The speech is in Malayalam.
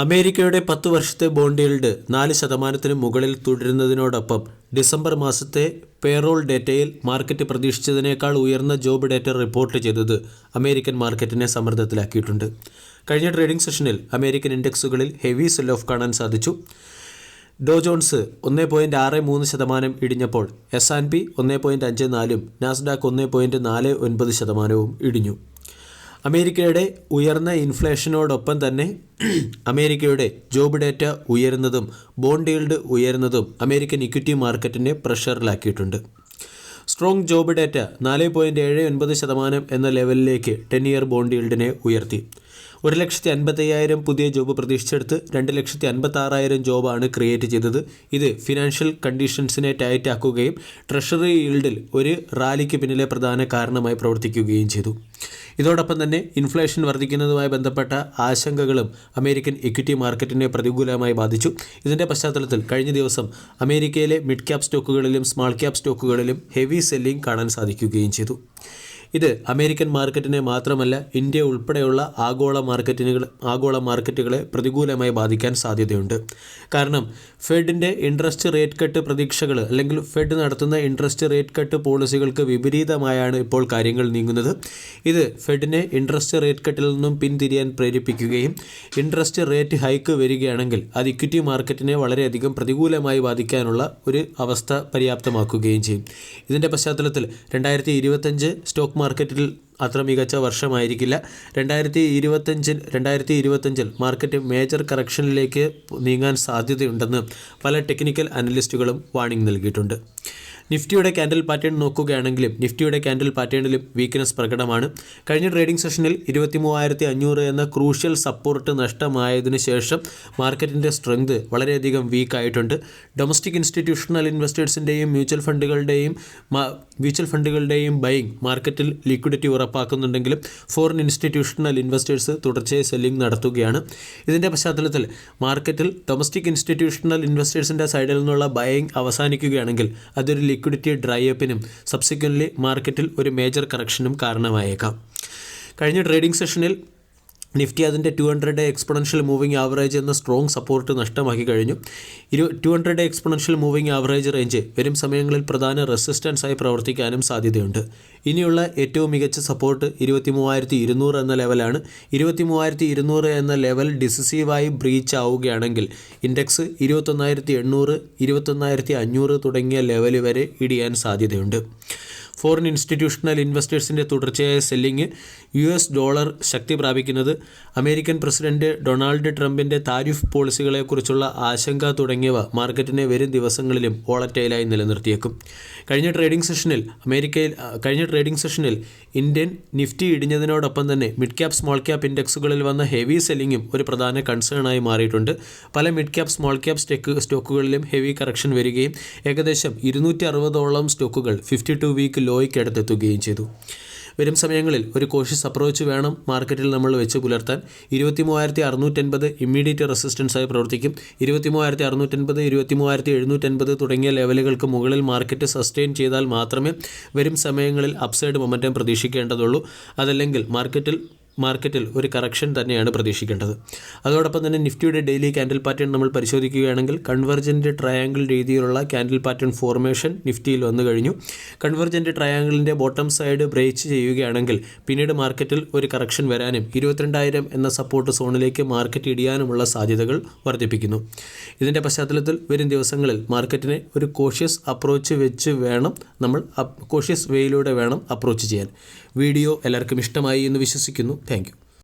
അമേരിക്കയുടെ 10 വർഷത്തെ ബോണ്ട് ഈൽഡ് 4% മുകളിൽ തുടരുന്നതിനോടൊപ്പം ഡിസംബർ മാസത്തെ പേറോൾ ഡേറ്റയിൽ മാർക്കറ്റ് പ്രതീക്ഷിച്ചതിനേക്കാൾ ഉയർന്ന ജോബ് ഡേറ്റ റിപ്പോർട്ട് ചെയ്തത് അമേരിക്കൻ മാർക്കറ്റിനെ സമ്മർദ്ദത്തിലാക്കിയിട്ടുണ്ട്. കഴിഞ്ഞ ട്രേഡിംഗ് സെഷനിൽ അമേരിക്കൻ ഇൻഡെക്സുകളിൽ ഹെവി സെൽ ഓഫ് കാണാൻ സാധിച്ചു. ഡോ ജോൺസ് 1.63% ഇടിഞ്ഞപ്പോൾ S&P 1.54%, നാസ്ഡാക്ക് 1.49% ഇടിഞ്ഞു. അമേരിക്കയുടെ ഉയർന്ന ഇൻഫ്ലേഷനോടൊപ്പം തന്നെ അമേരിക്കയുടെ ജോബ് ഡേറ്റ ഉയരുന്നതും ബോണ്ട് ഈൽഡ് ഉയരുന്നതും അമേരിക്കൻ ഇക്വിറ്റി മാർക്കറ്റിനെ പ്രഷറിലാക്കിയിട്ടുണ്ട്. സ്ട്രോങ് ജോബ് ഡേറ്റ 4.79% എന്ന ലെവലിലേക്ക് 10 ഇയർ ബോണ്ട് ഈൽഡിനെ ഉയർത്തി. 1,50,000 പുതിയ ജോബ് പ്രതീക്ഷിച്ചെടുത്ത് 2,56,000 ജോബാണ് ക്രിയേറ്റ് ചെയ്തത്. ഇത് ഫിനാൻഷ്യൽ കണ്ടീഷൻസിനെ ടൈറ്റ് ആക്കുകയും ട്രഷറി ഈൽഡിൽ ഒരു റാലിക്ക് പിന്നിലെ പ്രധാന കാരണമായി പ്രവർത്തിക്കുകയും ചെയ്തു. ഇതോടൊപ്പം തന്നെ ഇൻഫ്ലേഷൻ വർദ്ധിക്കുന്നതുമായി ബന്ധപ്പെട്ട ആശങ്കകളും അമേരിക്കൻ ഇക്വിറ്റി മാർക്കറ്റിനെ പ്രതികൂലമായി ബാധിച്ചു. ഇതിൻ്റെ പശ്ചാത്തലത്തിൽ കഴിഞ്ഞ ദിവസം അമേരിക്കയിലെ മിഡ് ക്യാപ് സ്റ്റോക്കുകളിലും സ്മാൾ ക്യാപ് സ്റ്റോക്കുകളിലും ഹെവി സെല്ലിംഗ് കാണാൻ സാധിക്കുകയും ചെയ്തു. ഇത് അമേരിക്കൻ മാർക്കറ്റിനെ മാത്രമല്ല ഇന്ത്യ ഉൾപ്പെടെയുള്ള ആഗോള മാർക്കറ്റുകളെ പ്രതികൂലമായി ബാധിക്കാൻ സാധ്യതയുണ്ട്. കാരണം ഫെഡിൻ്റെ ഇൻട്രസ്റ്റ് റേറ്റ് കട്ട് പ്രതീക്ഷകൾ അല്ലെങ്കിൽ ഫെഡ് നടത്തുന്ന ഇൻട്രസ്റ്റ് റേറ്റ് കട്ട് പോളിസികൾക്ക് വിപരീതമായാണ് ഇപ്പോൾ കാര്യങ്ങൾ നീങ്ങുന്നത്. ഇത് ഫെഡിനെ ഇൻട്രസ്റ്റ് റേറ്റ് കട്ടിൽ നിന്നും പിന്തിരിയാൻ പ്രേരിപ്പിക്കുകയും ഇൻട്രസ്റ്റ് റേറ്റ് ഹൈക്ക് വരികയാണെങ്കിൽ അത് ഇക്വിറ്റി മാർക്കറ്റിനെ വളരെയധികം പ്രതികൂലമായി ബാധിക്കാനുള്ള ഒരു അവസ്ഥ പര്യാപ്തമാക്കുകയും ചെയ്യും. ഇതിൻ്റെ പശ്ചാത്തലത്തിൽ 2025 സ്റ്റോക്ക് മാർക്കറ്റിൽ അത്ര മികച്ച വർഷമായിരിക്കില്ല. 2025 മാർക്കറ്റ് മേജർ കറക്ഷനിലേക്ക് നീങ്ങാൻ സാധ്യതയുണ്ടെന്ന് പല ടെക്നിക്കൽ അനലിസ്റ്റുകളും വാർണിംഗ് നൽകിയിട്ടുണ്ട്. നിഫ്റ്റിയുടെ ക്യാൻഡിൽ പാറ്റേൺ നോക്കുകയാണെങ്കിലും നിഫ്റ്റിയുടെ ക്യാൻഡിൽ പാറ്റേണിലും വീക്ക്നെസ് പ്രകടമാണ്. കഴിഞ്ഞ ട്രേഡിംഗ് സെഷനിൽ 23,500 എന്ന ക്രൂഷ്യൽ സപ്പോർട്ട് നഷ്ടമായതിനു ശേഷം മാർക്കറ്റിൻ്റെ സ്ട്രെങ്ത് വളരെയധികം വീക്കായിട്ടുണ്ട്. ഡൊമസ്റ്റിക് ഇൻസ്റ്റിറ്റ്യൂഷണൽ ഇൻവെസ്റ്റേഴ്സിൻ്റെയും മ്യൂച്വൽ ഫണ്ടുകളുടെയും ബൈയിങ് മാർക്കറ്റിൽ ലിക്വിഡിറ്റി ഉറപ്പാക്കുന്നുണ്ടെങ്കിലും ഫോറിൻ ഇൻസ്റ്റിറ്റ്യൂഷണൽ ഇൻവെസ്റ്റേഴ്സ് തുടർച്ചയായി സെല്ലിംഗ് നടത്തുകയാണ്. ഇതിൻ്റെ പശ്ചാത്തലത്തിൽ മാർക്കറ്റിൽ ഡൊമസ്റ്റിക് ഇൻസ്റ്റിറ്റ്യൂഷണൽ ഇൻവെസ്റ്റേഴ്സിൻ്റെ സൈഡിൽ നിന്നുള്ള ബൈയിങ് അവസാനിക്കുകയാണെങ്കിൽ അതൊരു ലിക്വിഡിറ്റി ഡ്രൈ അപ്പിനും സബ്സിക്വൻ്റ്ലി മാർക്കറ്റിൽ ഒരു മേജർ കറക്ഷനും കാരണമായേക്കാം. കഴിഞ്ഞ ട്രേഡിംഗ് സെഷനിൽ നിഫ്റ്റി അതിൻ്റെ 200 എക്സ്പൊണൻഷ്യൽ മൂവിംഗ് ആവറേജ് എന്ന സ്ട്രോങ് സപ്പോർട്ട് നഷ്ടമാക്കി കഴിഞ്ഞു. 200 എക്സ്പൊണൻഷ്യൽ മൂവിംഗ് ആവറേജ് റേഞ്ച് വരും സമയങ്ങളിൽ പ്രധാന റെസിസ്റ്റൻസായി പ്രവർത്തിക്കാനും സാധ്യതയുണ്ട്. ഇനിയുള്ള ഏറ്റവും മികച്ച സപ്പോർട്ട് 23,200 എന്ന ലെവലാണ്. 23,200 എന്ന ലെവൽ ഡിസിസീവായി ബ്രീച്ച് ആവുകയാണെങ്കിൽ ഇൻഡെക്സ് 21,800, 21,500 തുടങ്ങിയ ലെവൽ വരെ ഇടിയാൻ സാധ്യതയുണ്ട്. ഫോറിൻ ഇൻസ്റ്റിറ്റ്യൂഷണൽ ഇൻവെസ്റ്റേഴ്സിൻ്റെ തുടർച്ചയായ സെല്ലിംഗ്, US ഡോളർ ശക്തി പ്രാപിക്കുന്നത്, അമേരിക്കൻ പ്രസിഡന്റ് ഡൊണാൾഡ് ട്രംപിൻ്റെ താരിഫ് പോളിസികളെക്കുറിച്ചുള്ള ആശങ്ക തുടങ്ങിയവ മാർക്കറ്റിനെ വരും ദിവസങ്ങളിലും വോളറ്റൈലായി നിലനിർത്തിയേക്കും. കഴിഞ്ഞ ട്രേഡിംഗ് സെഷനിൽ ഇന്ത്യൻ നിഫ്റ്റി ഇടിഞ്ഞതിനോടൊപ്പം തന്നെ മിഡ് ക്യാപ് സ്മോൾ ക്യാപ് ഇൻഡെക്സുകളിൽ വന്ന ഹെവി സെല്ലിങ്ങും ഒരു പ്രധാന കൺസേണായി മാറിയിട്ടുണ്ട്. പല മിഡ് ക്യാപ് സ്മോൾ ക്യാപ് സ്റ്റോക്കുകളിലും ഹെവി കറക്ഷൻ വരികയും ഏകദേശം 260ഓളം സ്റ്റോക്കുകൾ 52 വീക്ക് ലോയ്ക്ക് അടുത്തെത്തുകയും ചെയ്തു. വരും സമയങ്ങളിൽ ഒരു കോഷ്യസ് അപ്രോച്ച് വേണം മാർക്കറ്റിൽ നമ്മൾ വെച്ച് പുലർത്താൻ. 23,650 ഇമ്മീഡിയറ്റ് റെസിസ്റ്റൻസായി പ്രവർത്തിക്കും. 23,650, 23,750 തുടങ്ങിയ ലെവലുകൾക്ക് മുകളിൽ മാർക്കറ്റ് സസ്റ്റെയിൻ ചെയ്താൽ മാത്രമേ വരും സമയങ്ങളിൽ അപ്സൈഡ് മൊമെൻറ്റം പ്രതീക്ഷിക്കേണ്ടതുള്ളൂ. അതല്ലെങ്കിൽ മാർക്കറ്റിൽ ഒരു കറക്ഷൻ തന്നെയാണ് പ്രതീക്ഷിക്കേണ്ടത്. അതോടൊപ്പം തന്നെ നിഫ്റ്റിയുടെ ഡെയിലി ക്യാൻഡിൽ പാറ്റേൺ നമ്മൾ പരിശോധിക്കുകയാണെങ്കിൽ കൺവെർജൻറ്റ് ട്രയാങ്കിൾ രീതിയിലുള്ള ക്യാൻഡിൽ പാറ്റേൺ ഫോർമേഷൻ നിഫ്റ്റിയിൽ വന്നു കഴിഞ്ഞു. കൺവെർജൻറ്റ് ട്രയാങ്കിളിൻ്റെ ബോട്ടം സൈഡ് ബ്രേച്ച് ചെയ്യുകയാണെങ്കിൽ പിന്നീട് മാർക്കറ്റിൽ ഒരു കറക്ഷൻ വരാനും 22,000 എന്ന സപ്പോർട്ട് സോണിലേക്ക് മാർക്കറ്റ് ഇടിയാനുമുള്ള സാധ്യതകൾ വർദ്ധിപ്പിക്കുന്നു. ഇതിൻ്റെ പശ്ചാത്തലത്തിൽ വരും ദിവസങ്ങളിൽ മാർക്കറ്റിനെ ഒരു കോഷ്യസ് അപ്രോച്ച് വെച്ച് വേണം നമ്മൾ കോഷ്യസ് വേയിലൂടെ വേണം അപ്രോച്ച് ചെയ്യാൻ. വീഡിയോ എല്ലാവർക്കും ഇഷ്ടമായി എന്ന് വിശ്വസിക്കുന്നു. Thank you.